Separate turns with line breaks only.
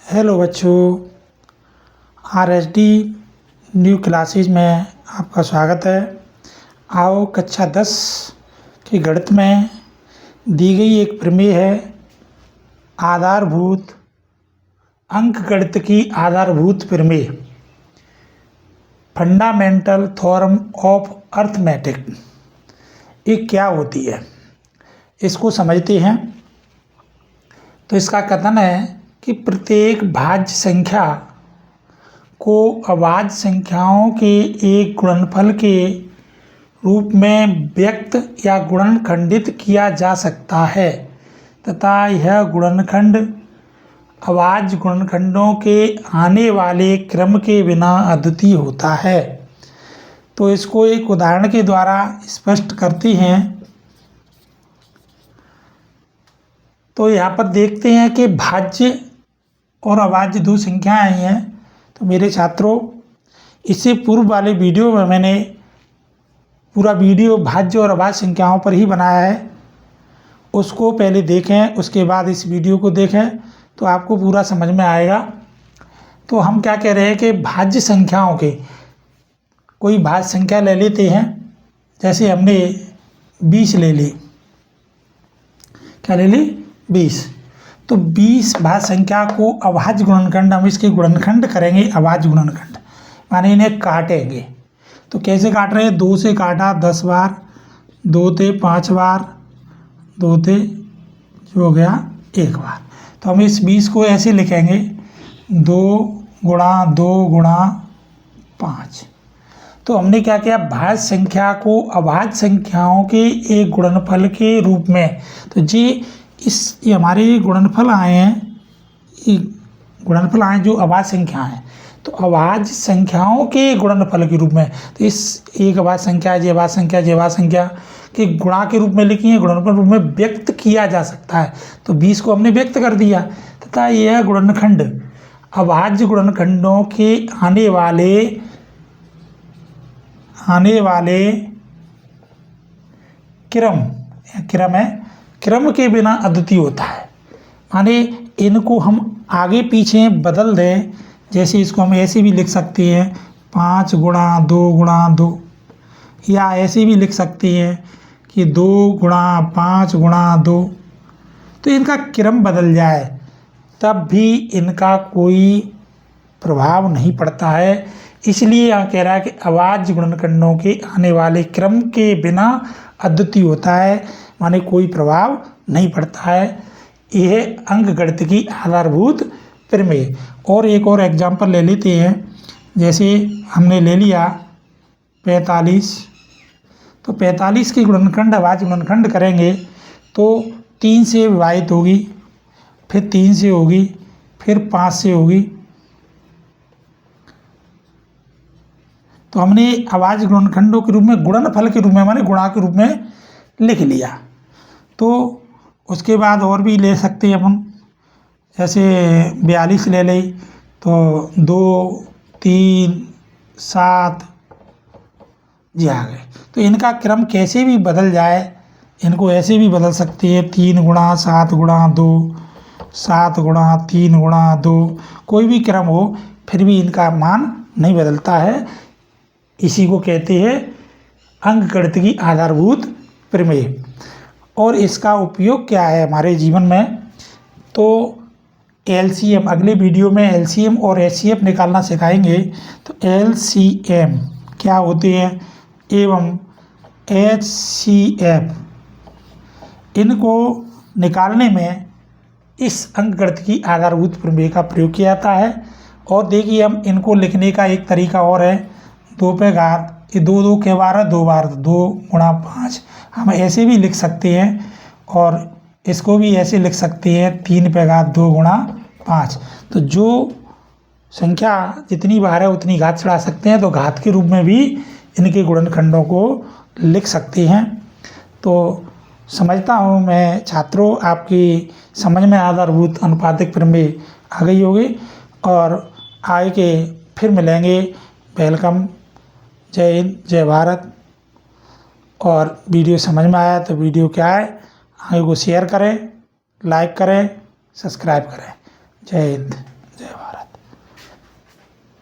Hello बच्चों, RSD new classes में आपका स्वागत है। आओ कक्षा 10 के गणित में दी गई एक प्रमेय है आधारभूत अंकगणित की आधारभूत प्रमेय, फंडामेंटल थ्योरम ऑफ अर्थमेटिक। ये क्या होती है इसको समझते हैं। तो इसका कथन है कि प्रत्येक भाज्य संख्या को अभाज्य संख्याओं के एक गुणनफल के रूप में व्यक्त या गुणनखंडित किया जा सकता है तथा यह गुणनखंड अभाज्य गुणनखंडों के आने वाले क्रम के बिना अद्वितीय होता है। तो इसको एक उदाहरण के द्वारा स्पष्ट करते हैं। तो यहाँ पर देखते हैं कि भाज्य और अभाज्य दो संख्याएं आई हैं। तो मेरे छात्रों, इससे पूर्व वाले वीडियो में मैंने पूरा वीडियो भाज्य और अभाज्य संख्याओं पर ही बनाया है, उसको पहले देखें, उसके बाद इस वीडियो को देखें तो आपको पूरा समझ में आएगा। तो हम क्या कह रहे हैं कि भाज्य संख्याओं के कोई भाज्य संख्या ले लेते हैं। जैसे हमने 20 ले ली, क्या ले ली 20। तो 20 भाज्य संख्या को अभाज्य गुणनखंड, हम इसके गुणनखंड करेंगे अभाज्य गुणनखंड, माने इन्हें काटेंगे। तो कैसे काट रहे हैं, 2 से काटा 10 बार, 2 थे 5 बार, 2 थे जो हो गया 1 बार। तो हम इस 20 को ऐसे लिखेंगे 2 गुणा 2 गुणा 5। तो हमने क्या किया, भाज्य संख्या को अभाज्य संख्याओं के एक गुणनफल के रूप में, तो ये हमारे गुणनफल आए हैं, ये गुणनफल आए जो अभाज्य संख्या हैं, तो अभाज्य संख्याओं के गुणनफल के रूप में, तो इस एक अभाज्य संख्या जे अभाज्य संख्या जे अभाज्य संख्या के गुणा के रूप में लिखी है, गुणनफल रूप में व्यक्त किया जा सकता है। तो 20 को हमने व्यक्त कर दिया तथा यह गुणनखंड अभाज्य गुणनखंडों के आने वाले क्रम के बिना अद्वितीय होता है। माने इनको हम आगे पीछे बदल दें, जैसे इसको हम ऐसे भी लिख सकते हैं 5 गुणा 2 गुणा 2, या ऐसे भी लिख सकते हैं कि 2 गुणा 5 गुणा 2। तो इनका क्रम बदल जाए तब भी इनका कोई प्रभाव नहीं पड़ता है। इसलिए यहाँ कह रहा है कि अभाज्य गुणनखंडों के आने वाले क्रम के बिना अद्वितीय होता है, माने कोई प्रभाव नहीं पड़ता है। यह अंकगणित की आधारभूत प्रमेय। और एक और एग्जाम्पल ले लेते हैं। जैसे हमने ले लिया 45, तो 45 की गुणनखंड अभाज्य गुणनखंड करेंगे तो 3 से विभाजित होगी, फिर 3 से होगी, फिर 5 से होगी। तो हमने अभाज्य गुणनखंडों के रूप में, गुणनफल के रूप में, माने गुणा के रूप में लिख लिया। तो उसके बाद और भी ले सकते हैं अपन, जैसे 42 ले ली तो 2 3 7 जी आ गए। तो इनका क्रम कैसे भी बदल जाए, इनको ऐसे भी बदल सकते हैं 3 गुणा 7 गुणा 2, 7 गुणा 3 गुणा 2, कोई भी क्रम हो फिर भी इनका मान नहीं बदलता है। इसी को कहते हैं अंकगणित की आधारभूत प्रमेय। और इसका उपयोग क्या है हमारे जीवन में, तो LCM, अगले वीडियो में LCM और HCF निकालना सिखाएंगे। तो LCM क्या होते हैं एवं HCF, इनको निकालने में इस अंकगणित की आधारभूत प्रमेय का प्रयोग किया जाता है। और देखिए, हम इनको लिखने का एक तरीका और है, 2 पे घात 2 2 के 12, 2 बार 2 गुणा 5, हम ऐसे भी लिख सकते हैं। और इसको भी ऐसे लिख सकते हैं 3 पे घात 2 गुणा 5। तो जो संख्या जितनी बार है उतनी घात चढ़ा सकते हैं, तो घात के रूप में भी इनके गुणनखंडों को लिख सकते हैं। तो समझता हूँ मैं छात्रों, आपकी समझ में आधारभूत अनुपातिक प्रमेय आ गई होगी। और आगे के फिर मिलेंगे। वेलकम, जय हिंद, जय भारत। और वीडियो समझ में आया तो वीडियो क्या है, आगे को शेयर करें, लाइक करें, सब्सक्राइब करें। जय हिंद।